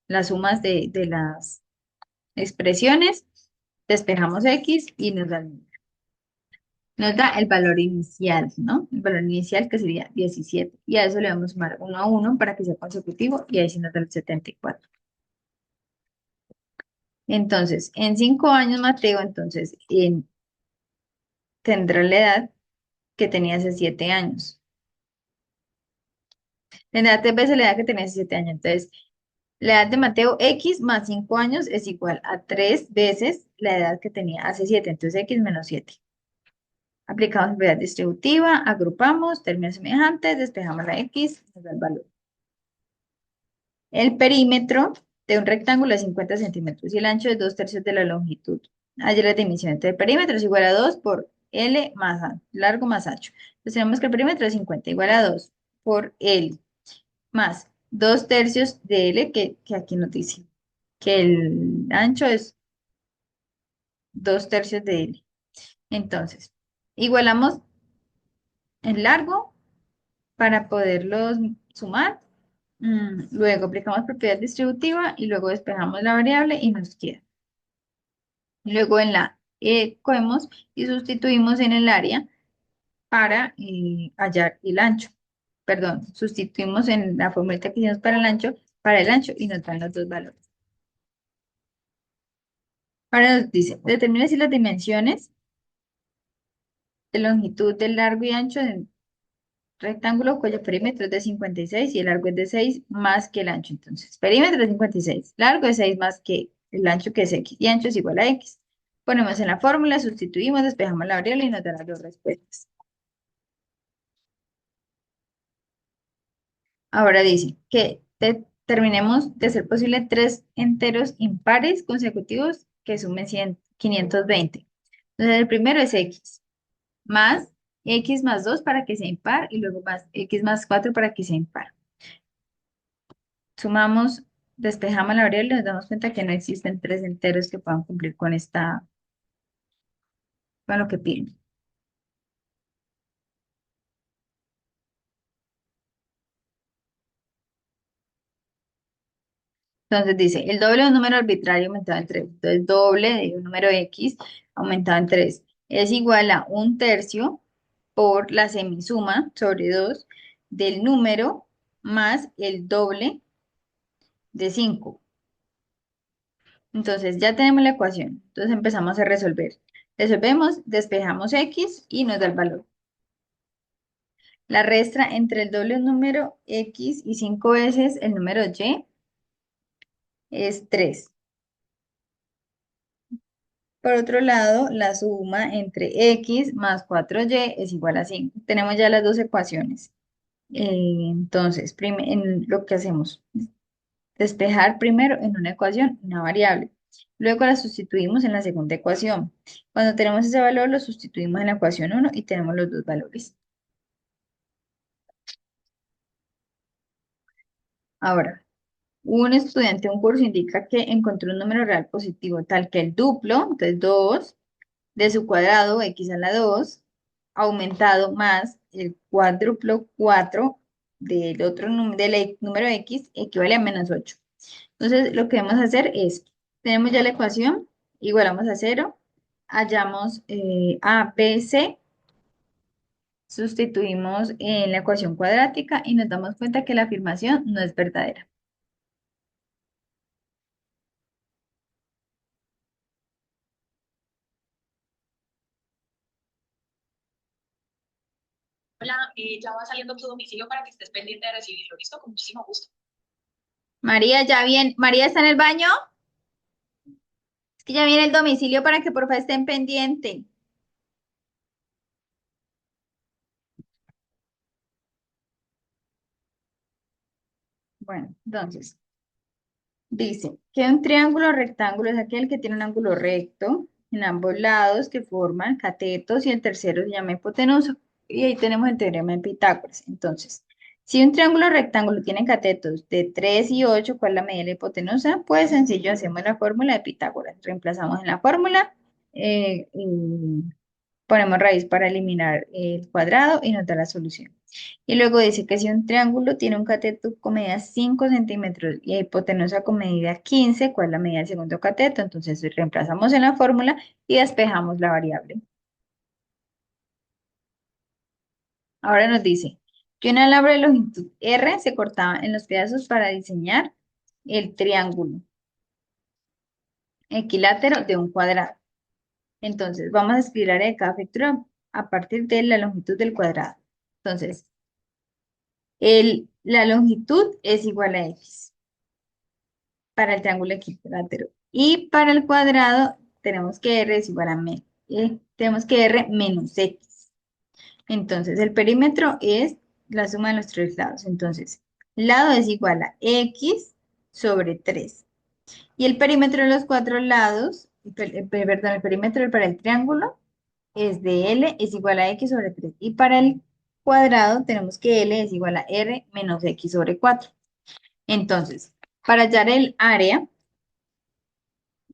las sumas de las expresiones, despejamos X y nos da el valor inicial, ¿no? El valor inicial que sería 17. Y a eso le vamos a sumar 1 a 1 para que sea consecutivo y ahí sí nos da el 74. Entonces, en 5 años Mateo, entonces, tendrá la edad que tenía hace 7 años. Tendrá tres veces la edad que tenía hace 7 años. Entonces, La edad de Mateo, X más 5 años es igual a 3 veces la edad que tenía hace 7. Entonces X menos 7. Aplicamos propiedad distributiva, agrupamos, términos semejantes, despejamos la X, nos da el valor. El perímetro de un rectángulo es 50 centímetros y el ancho es 2 tercios de la longitud. Allí la dimensión del perímetro es igual a 2 por L más largo más ancho. Entonces tenemos que el perímetro es 50 igual a 2 por L más 2 tercios de L, que aquí nos dice que el ancho es 2 tercios de L. Entonces, igualamos el largo para poderlos sumar. Luego aplicamos propiedad distributiva y luego despejamos la variable y nos queda. Luego en la cogemos y sustituimos en el área para hallar el ancho. Perdón, sustituimos en la fórmula que hicimos para el ancho y nos dan los dos valores. Ahora nos dice, determine si las dimensiones de longitud del largo y ancho de un rectángulo cuyo perímetro es de 56 y el largo es de 6 más que el ancho. Entonces, perímetro es 56, largo es 6 más que el ancho que es X y ancho es igual a X. Ponemos en la fórmula, sustituimos, despejamos la variable y nos da las dos respuestas. Ahora dice que terminemos de ser posible tres enteros impares consecutivos que sumen 520. Entonces, el primero es X más 2 para que sea impar y luego más X más 4 para que sea impar. Sumamos, despejamos la variable y nos damos cuenta que no existen tres enteros que puedan cumplir con lo que piden. Entonces dice, el doble de un número arbitrario aumentado en 3. Entonces, doble de un número X aumentado en 3 es igual a un tercio por la semisuma sobre 2 del número más el doble de 5. Entonces, ya tenemos la ecuación. Entonces, empezamos a resolver. Resolvemos, despejamos X y nos da el valor. La restra entre el doble número X y 5 veces el número Y es 3. Por otro lado, la suma entre X más 4Y es igual a 5. Tenemos ya las dos ecuaciones. Entonces, lo que hacemos, despejar primero en una ecuación una variable. Luego la sustituimos en la segunda ecuación. Cuando tenemos ese valor, lo sustituimos en la ecuación 1 y tenemos los dos valores. Ahora, un estudiante de un curso indica que encontró un número real positivo tal que el duplo, entonces 2 de su cuadrado, x a la 2 aumentado más el cuádruplo 4 del otro número x, equivale a -8. Entonces, lo que vamos a hacer es, tenemos ya la ecuación, igualamos a 0, hallamos a, b, c, sustituimos en la ecuación cuadrática y nos damos cuenta que la afirmación no es verdadera. Hola, ya va saliendo tu domicilio para que estés pendiente de recibirlo. Listo, con muchísimo gusto. María, ya bien, María está en el baño, es que ya viene el domicilio para que por favor estén pendiente. Bueno, entonces, dice que un triángulo rectángulo es aquel que tiene un ángulo recto en ambos lados que forman catetos y el tercero se llama hipotenusa. Y ahí tenemos el teorema de Pitágoras. Entonces, si un triángulo rectángulo tiene catetos de 3 y 8, ¿cuál es la medida de la hipotenusa? Pues sencillo, hacemos la fórmula de Pitágoras. Reemplazamos en la fórmula, y ponemos raíz para eliminar el cuadrado y nos da la solución. Y luego dice que si un triángulo tiene un cateto con medida 5 centímetros y hipotenusa con medida 15, ¿cuál es la medida del segundo cateto? Entonces reemplazamos en la fórmula y despejamos la variable. Ahora nos dice que una alambre de longitud R se cortaba en los pedazos para diseñar el triángulo equilátero de un cuadrado. Entonces vamos a escribir el área de cada factura a partir de la longitud del cuadrado. Entonces, la longitud es igual a X. para el triángulo equilátero. Y para el cuadrado tenemos que R es igual a tenemos que R menos X. Entonces, el perímetro es la suma de los tres lados. Entonces, lado es igual a X sobre 3. Y el perímetro de los cuatro lados, perdón, el perímetro para el triángulo es de L es igual a X sobre 3. Y para el cuadrado tenemos que L es igual a R menos X sobre 4. Entonces, para hallar el área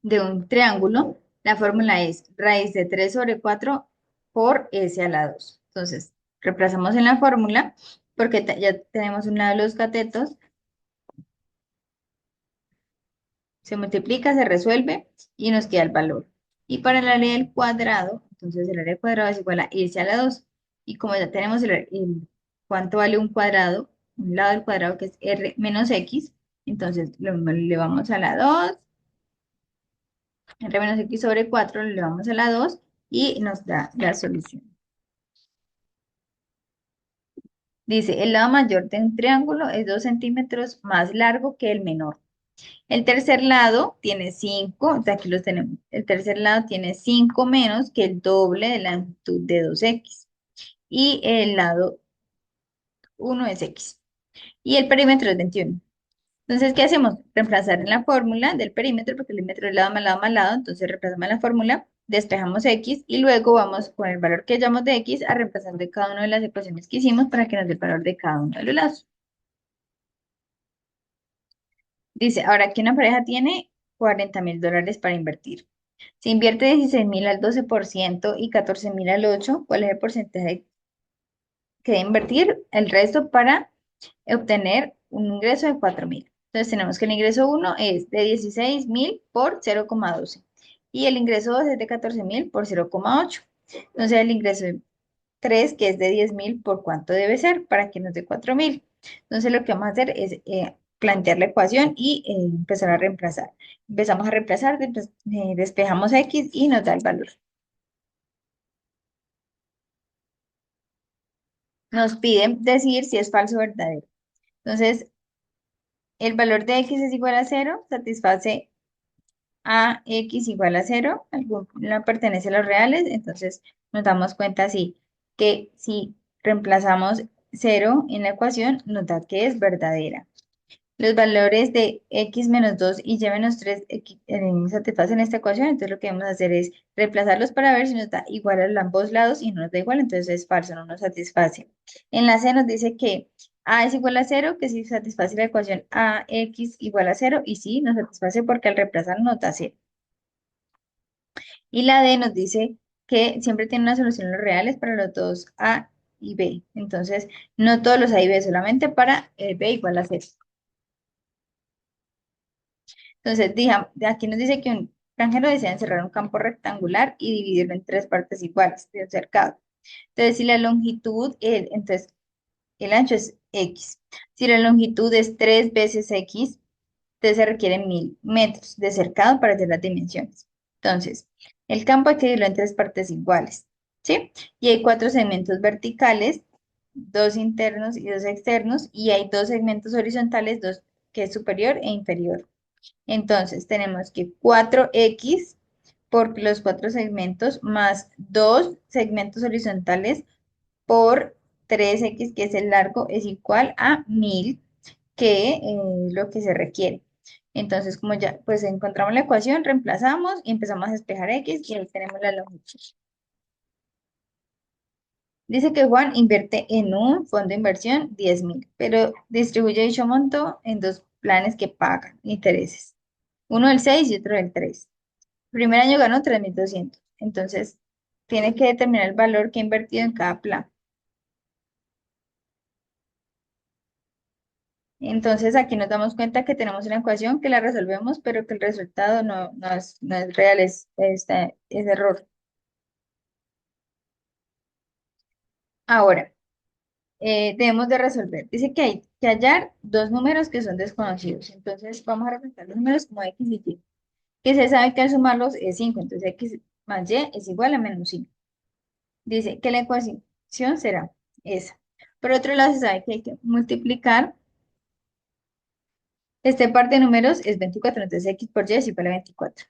de un triángulo, la fórmula es raíz de 3 sobre 4 por S a la 2. Entonces, reemplazamos en la fórmula porque ya tenemos un lado de los catetos, se multiplica, se resuelve y nos queda el valor. Y para el área del cuadrado, entonces el área del cuadrado es igual a S a la 2. Y como ya tenemos cuánto vale un cuadrado, un lado del cuadrado que es R menos X, entonces lo elevamos a la 2. R menos X sobre 4 lo elevamos a la 2 y nos da la solución. Dice, el lado mayor de un triángulo es 2 centímetros más largo que el menor. El tercer lado tiene 5, o sea, aquí los tenemos. El tercer lado tiene 5 menos que el doble de la longitud de 2X. Y el lado uno es X. Y el perímetro es 21. Entonces, ¿qué hacemos? Reemplazar en la fórmula del perímetro, porque el perímetro es lado más lado más lado, entonces reemplazamos en la fórmula, despejamos X y luego vamos con el valor que hallamos de X a reemplazar de cada una de las ecuaciones que hicimos para que nos dé el valor de cada uno de los lados. Dice, ahora que una pareja tiene $40,000 para invertir. Si invierte 16,000 al 12% y 14,000 al 8%, ¿cuál es el porcentaje que debe invertir? El resto para obtener un ingreso de 4,000. Entonces tenemos que el ingreso uno es de 16,000 por 0,12 y el ingreso 2 es de 14,000 por 0,8. Entonces el ingreso 3, que es de 10,000, ¿por cuánto debe ser para que nos dé 4,000? Entonces lo que vamos a hacer es plantear la ecuación y empezar a reemplazar. Empezamos a reemplazar, despejamos X y nos da el valor. Nos piden decir si es falso o verdadero. Entonces, el valor de X es igual a 0, satisface a X igual a 0, no pertenece a los reales, entonces nos damos cuenta así que si reemplazamos 0 en la ecuación, nos da que es verdadera. Los valores de X menos 2 y Y menos 3 satisfacen esta ecuación, entonces lo que vamos a hacer es reemplazarlos para ver si nos da igual a ambos lados y no nos da igual, entonces es falso, no nos satisface. En la C nos dice que A es igual a 0, que si satisface la ecuación AX igual a 0 y sí, nos satisface porque al reemplazar nos da 0. Y la D nos dice que siempre tiene una solución en los reales para los dos A y B. Entonces, no todos los A y B, solamente para B igual a 0. Entonces, aquí nos dice que un granjero desea encerrar un campo rectangular y dividirlo en tres partes iguales de un cercado. Entonces, si la longitud, entonces el ancho es X. Si la longitud es 3 veces X, entonces se requieren 1,000 metros de cercado para hacer las dimensiones. Entonces, el campo hay que dividirlo en tres partes iguales, ¿sí? Y hay cuatro segmentos verticales, dos internos y dos externos, y hay dos segmentos horizontales, dos que es superior e inferior. Entonces, tenemos que 4X por los cuatro segmentos más dos segmentos horizontales por 3X, que es el largo, es igual a 1,000, que lo que se requiere. Entonces, como ya pues encontramos la ecuación, reemplazamos y empezamos a despejar X y ahí tenemos la longitud. Dice que Juan invierte en un fondo de inversión 10,000, pero distribuye dicho monto en dos planes que pagan intereses. Uno del 6 y otro del 3. El primer año ganó 3,200. Entonces, tiene que determinar el valor que ha invertido en cada plan. Entonces aquí nos damos cuenta que tenemos una ecuación que la resolvemos, pero que el resultado no es real, es error. Ahora, debemos de resolver. Dice que hay que hallar dos números que son desconocidos. Entonces vamos a representar los números como X y Y. Que se sabe que al sumarlos es 5. Entonces X más Y es igual a menos 5. Dice que la ecuación será esa. Por otro lado, se sabe que hay que multiplicar Este par de números es 24, entonces x por y es igual a 24.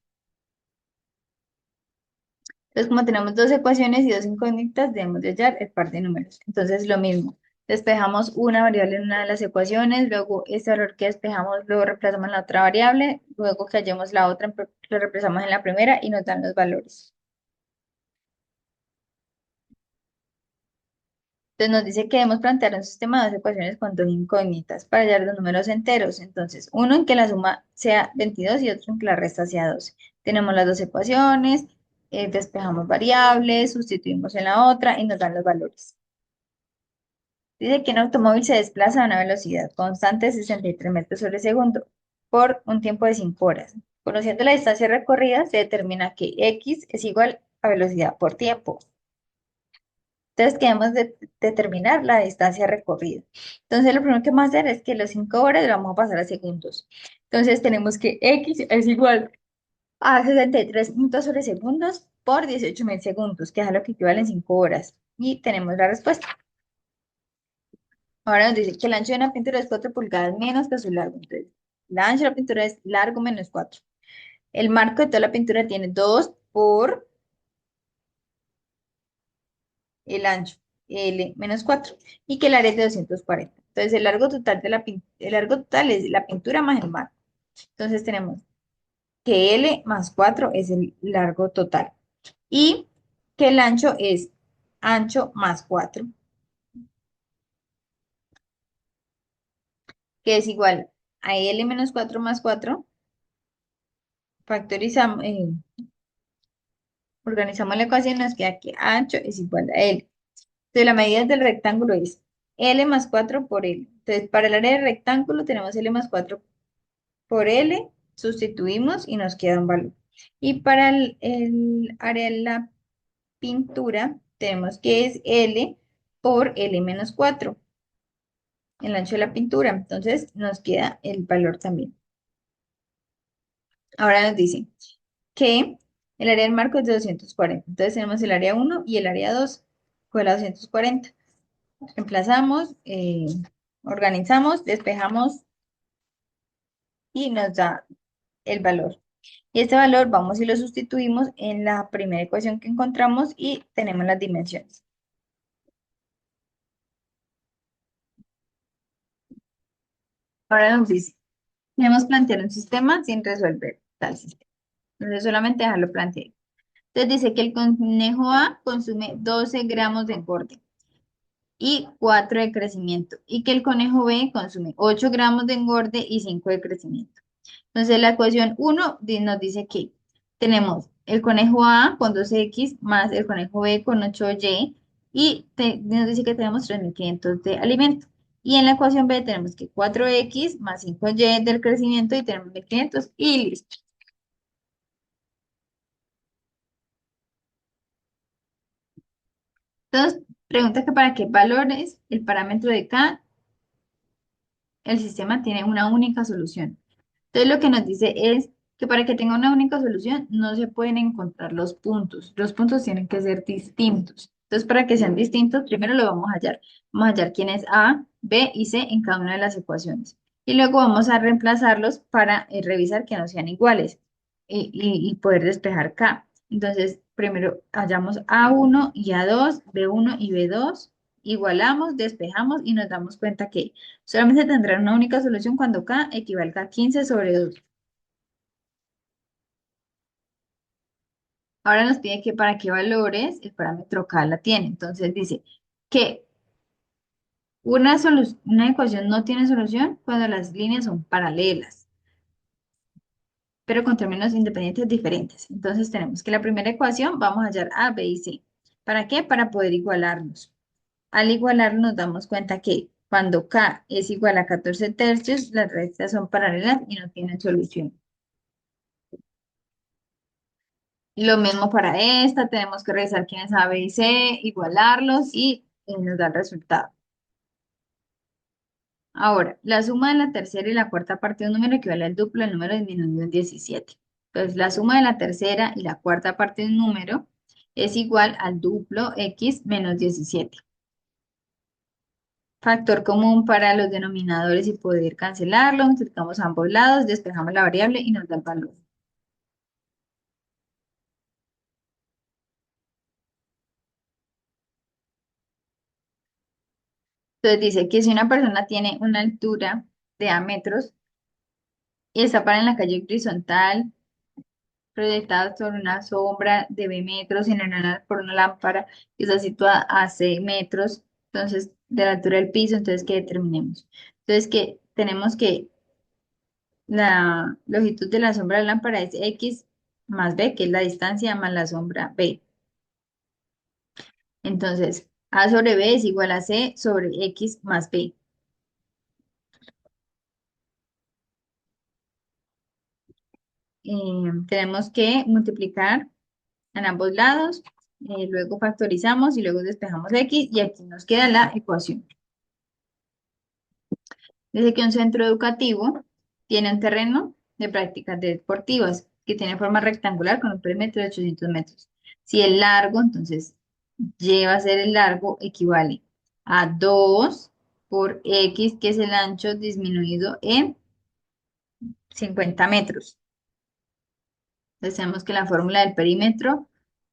Entonces, como tenemos dos ecuaciones y dos incógnitas, debemos de hallar el par de números. Entonces, lo mismo. Despejamos una variable en una de las ecuaciones, luego ese valor que despejamos, luego reemplazamos en la otra variable, luego que hallemos la otra, lo reemplazamos en la primera y nos dan los valores. Entonces nos dice que debemos plantear un sistema de dos ecuaciones con dos incógnitas para hallar dos números enteros. Entonces, uno en que la suma sea 22 y otro en que la resta sea 12. Tenemos las dos ecuaciones, despejamos variables, sustituimos en la otra y nos dan los valores. Dice que un automóvil se desplaza a una velocidad constante de 63 metros sobre segundo por un tiempo de 5 horas. Conociendo la distancia recorrida, se determina que x es igual a velocidad por tiempo. Entonces, queremos determinar la distancia recorrida. Entonces, lo primero que vamos a hacer es que los 5 horas lo vamos a pasar a segundos. Entonces, tenemos que x es igual a 63 minutos sobre segundos por 18.000 segundos, que es a lo que equivalen 5 horas. Y tenemos la respuesta. Ahora nos dice que el ancho de una pintura es 4 pulgadas menos que su largo. Entonces, el ancho de la pintura es largo menos 4. El marco de toda la pintura tiene 2 por el ancho, L menos 4, y que el área es de 240. Entonces, el largo total el largo total es la pintura más el marco. Entonces, tenemos que L más 4 es el largo total y que el ancho es ancho más 4, que es igual a L menos 4 más 4. Factorizamos, organizamos la ecuación, nos queda que ancho es igual a L. Entonces, la medida del rectángulo es L más 4 por L. Entonces, para el área del rectángulo tenemos L más 4 por L, sustituimos y nos queda un valor. Y para el área de la pintura, tenemos que es L por L menos 4, el ancho de la pintura. Entonces, nos queda el valor también. Ahora nos dice que el área del marco es de 240. Entonces, tenemos el área 1 y el área 2 con la 240. Reemplazamos, organizamos, despejamos y nos da el valor. Y este valor vamos y lo sustituimos en la primera ecuación que encontramos y tenemos las dimensiones. Ahora nos dice, debemos plantear un sistema sin resolver tal sistema. Entonces solamente dejarlo planteado. Entonces dice que el conejo A consume 12 gramos de engorde y 4 de crecimiento y que el conejo B consume 8 gramos de engorde y 5 de crecimiento. Entonces, la ecuación 1 nos dice que tenemos el conejo A con 2x más el conejo B con 8y y nos dice que tenemos 3.500 de alimento. Y en la ecuación B tenemos que 4x más 5y del crecimiento y tenemos 1.500 y listo. Entonces, pregunta que para qué valores el parámetro de K el sistema tiene una única solución. Entonces lo que nos dice es que para que tenga una única solución no se pueden encontrar los puntos. Los puntos tienen que ser distintos. Entonces para que sean distintos, primero lo vamos a hallar. Vamos a hallar quién es A, B y C en cada una de las ecuaciones. Y luego vamos a reemplazarlos para revisar que no sean iguales y poder despejar K. Entonces primero hallamos A1 y A2, B1 y B2, igualamos, despejamos y nos damos cuenta que solamente tendrán una única solución cuando K equivalga a 15 sobre 2. Ahora nos pide que para qué valores el parámetro K la tiene. Entonces dice que una ecuación no tiene solución cuando las líneas son paralelas, pero con términos independientes diferentes. Entonces tenemos que la primera ecuación vamos a hallar A, B y C. ¿Para qué? Para poder igualarlos. Al igualarlos nos damos cuenta que cuando K es igual a 14 tercios, las rectas son paralelas y no tienen solución. Lo mismo para esta, tenemos que revisar quién es A, B y C, igualarlos y nos da el resultado. Ahora, la suma de la tercera y la cuarta parte de un número equivale al duplo del número disminuido en 17. Entonces, la suma de la tercera y la cuarta parte de un número es igual al duplo x menos 17. Factor común para los denominadores y poder cancelarlo. Multiplicamos a ambos lados, despejamos la variable y nos da el valor. Entonces dice que si una persona tiene una altura de A metros y está parada en la calle horizontal, proyectada sobre una sombra de B metros y iluminada por una lámpara que está situada a C metros, entonces de la altura del piso, entonces que determinemos. Entonces que tenemos que la longitud de la sombra de la lámpara es X más B, que es la distancia más la sombra B. Entonces, A sobre B es igual a C sobre X más B. Tenemos que multiplicar en ambos lados, luego factorizamos y luego despejamos X y aquí nos queda la ecuación. Dice que un centro educativo tiene un terreno de prácticas deportivas que tiene forma rectangular con un perímetro de 800 metros. Si el largo, entonces, lleva a ser el largo equivale a 2 por X, que es el ancho disminuido en 50 metros. Entonces, sabemos que la fórmula del perímetro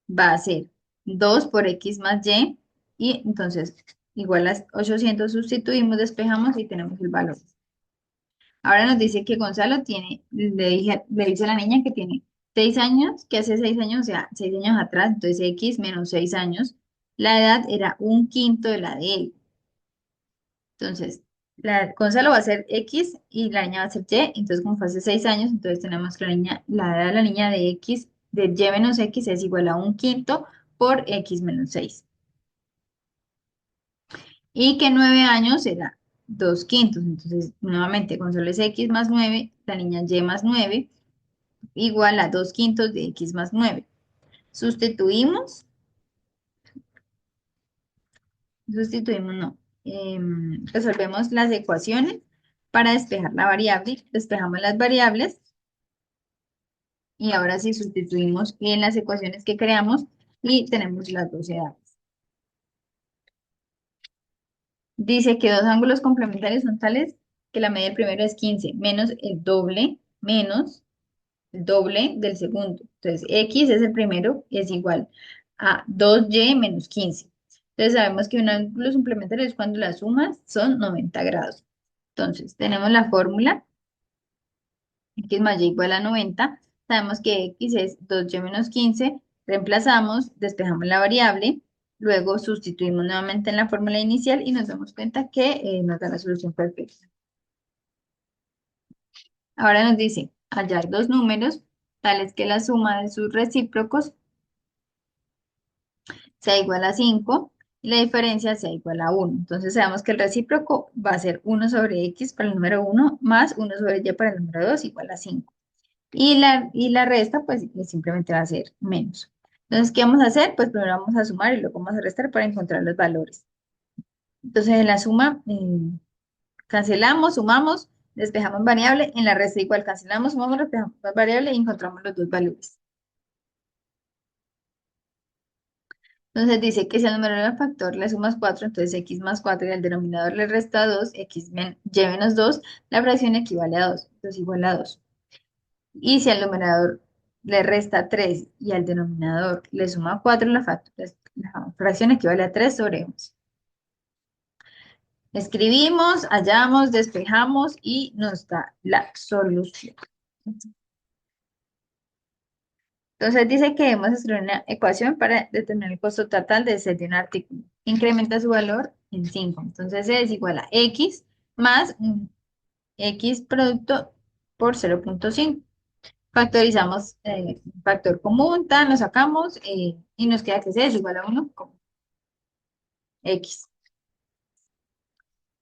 va a ser 2 por X más Y, y entonces, igual a 800 sustituimos, despejamos y tenemos el valor. Ahora nos dice que Gonzalo tiene, le dice a la niña que tiene 6 años, que hace 6 años, o sea, 6 años atrás, entonces X menos 6 años, la edad era un quinto de la de él. Entonces, Gonzalo va a ser X y la niña va a ser Y, entonces como fue hace 6 años, entonces tenemos que la edad de la niña de X, de Y menos X es igual a un quinto por X menos 6. Y que 9 años era 2 quintos, entonces nuevamente Gonzalo es X más 9, la niña Y más 9 igual a 2 quintos de X más 9. Sustituimos, sustituimos no. Resolvemos las ecuaciones para despejar la variable, despejamos las variables y ahora sí sustituimos en las ecuaciones que creamos y tenemos las dos edades. Dice que dos ángulos complementarios son tales que la media del primero es 15 menos menos el doble del segundo. Entonces, X es el primero, es igual a 2Y menos 15. Entonces, sabemos que un ángulo suplementario es cuando las sumas son 90 grados. Entonces, tenemos la fórmula, X más Y igual a 90. Sabemos que X es 2Y menos 15. Reemplazamos, despejamos la variable, luego sustituimos nuevamente en la fórmula inicial y nos damos cuenta que nos da la solución perfecta. Ahora nos dice hallar dos números tales que la suma de sus recíprocos sea igual a 5 y la diferencia sea igual a 1. Entonces sabemos que el recíproco va a ser 1 sobre X para el número 1 más 1 sobre Y para el número 2 igual a 5. Y la resta pues simplemente va a ser menos. Entonces, ¿qué vamos a hacer? Pues primero vamos a sumar y luego vamos a restar para encontrar los valores. Entonces en la suma cancelamos, sumamos, despejamos variable, en la resta igual cancelamos, sumamos, despejamos variable y encontramos los dos valores. Entonces dice que si al numerador del factor le sumas 4, entonces X más 4 y al denominador le resta 2, Y menos 2, la fracción equivale a 2, entonces igual a 2. Y si al numerador le resta 3 y al denominador le suma 4, la fracción equivale a 3 sobre 11. Escribimos, hallamos, despejamos y nos da la solución. Entonces dice que debemos escribir una ecuación para determinar el costo total de ser de un artículo. Incrementa su valor en 5. Entonces es igual a X más X producto por 0,5. Factorizamos factor común, tan, lo sacamos y nos queda que C es igual a 1 con X.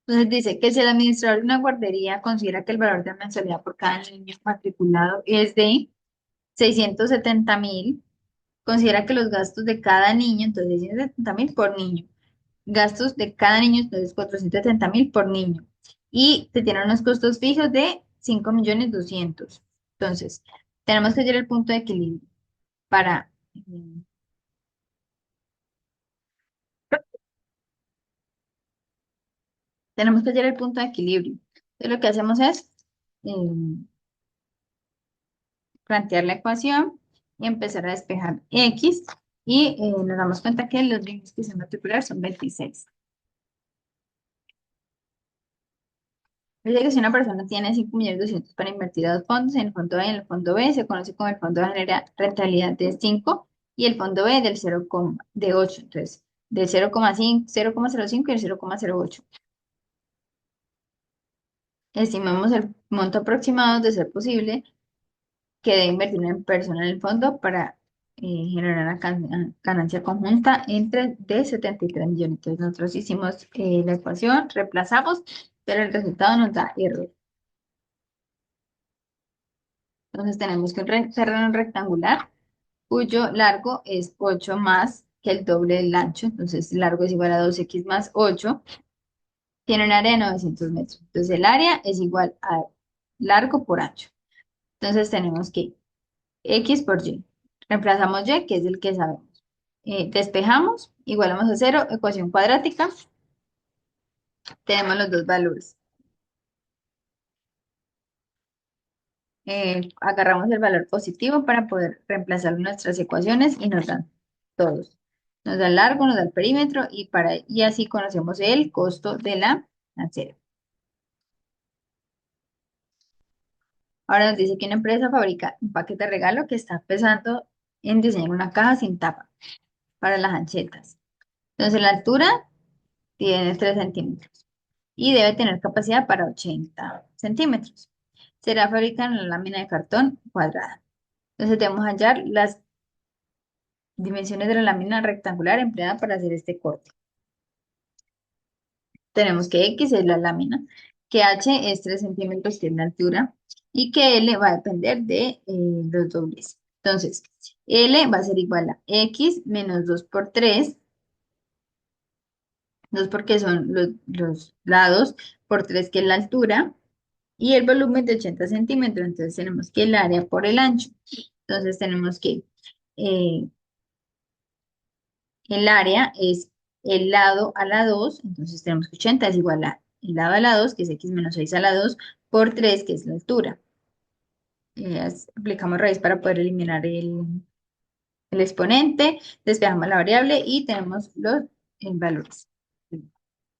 Entonces dice que si el administrador de una guardería considera que el valor de mensualidad por cada niño matriculado es de 670.000, considera que los gastos de cada niño, entonces 670.000 por niño, gastos de cada niño, entonces 470.000 por niño, y te tienen unos costos fijos de 5.200.000. Entonces, tenemos que hallar el punto de equilibrio para Tenemos que hallar el punto de equilibrio. Entonces lo que hacemos es eh, plantear la ecuación y empezar a despejar X y nos damos cuenta que los límites que se matricular son 26. Dice que si una persona tiene 5.200.000 para invertir a dos fondos, en el fondo A y en el fondo B, se conoce como el fondo A genera rentabilidad de 5 y el fondo B del 0, de 8. Entonces, del 0,5, 0,05 y el 0,08. Estimamos el monto aproximado de ser posible que debe invertir una persona en el fondo para generar una ganancia conjunta entre de 73 millones. Entonces, nosotros hicimos la ecuación, reemplazamos, pero el resultado nos da error. Entonces tenemos que un terreno rectangular cuyo largo es 8 más que el doble del ancho. Entonces largo es igual a 2x más 8. Tiene un área de 900 metros. Entonces el área es igual a largo por ancho. Entonces tenemos que x por y. Reemplazamos y, que es el que sabemos. Despejamos, igualamos a cero, ecuación cuadrática. Tenemos los dos valores. Agarramos el valor positivo para poder reemplazar nuestras ecuaciones y nos dan todos. Nos da el largo, nos da el perímetro y así conocemos el costo de la acera. Ahora nos dice que una empresa fabrica un paquete de regalo que está pensando en diseñar una caja sin tapa para las anchetas. Entonces la altura tiene 3 centímetros y debe tener capacidad para 80 centímetros. Será fabricada en la lámina de cartón cuadrada. Entonces debemos hallar las dimensiones de la lámina rectangular empleada para hacer este corte. Tenemos que X es la lámina, que H es 3 centímetros, que es la altura, y que L va a depender de los dobles. Entonces, L va a ser igual a X menos 2 por 3, 2 porque son los lados, por 3 que es la altura, y el volumen de 80 centímetros. Entonces tenemos que el área por el ancho. Entonces tenemos que eh, el área es el lado a la 2, entonces tenemos que 80 es igual a el lado a la 2, que es x menos 6 a la 2, por 3, que es la altura. Aplicamos raíz para poder eliminar el exponente, despejamos la variable y tenemos los valores.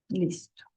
Listo.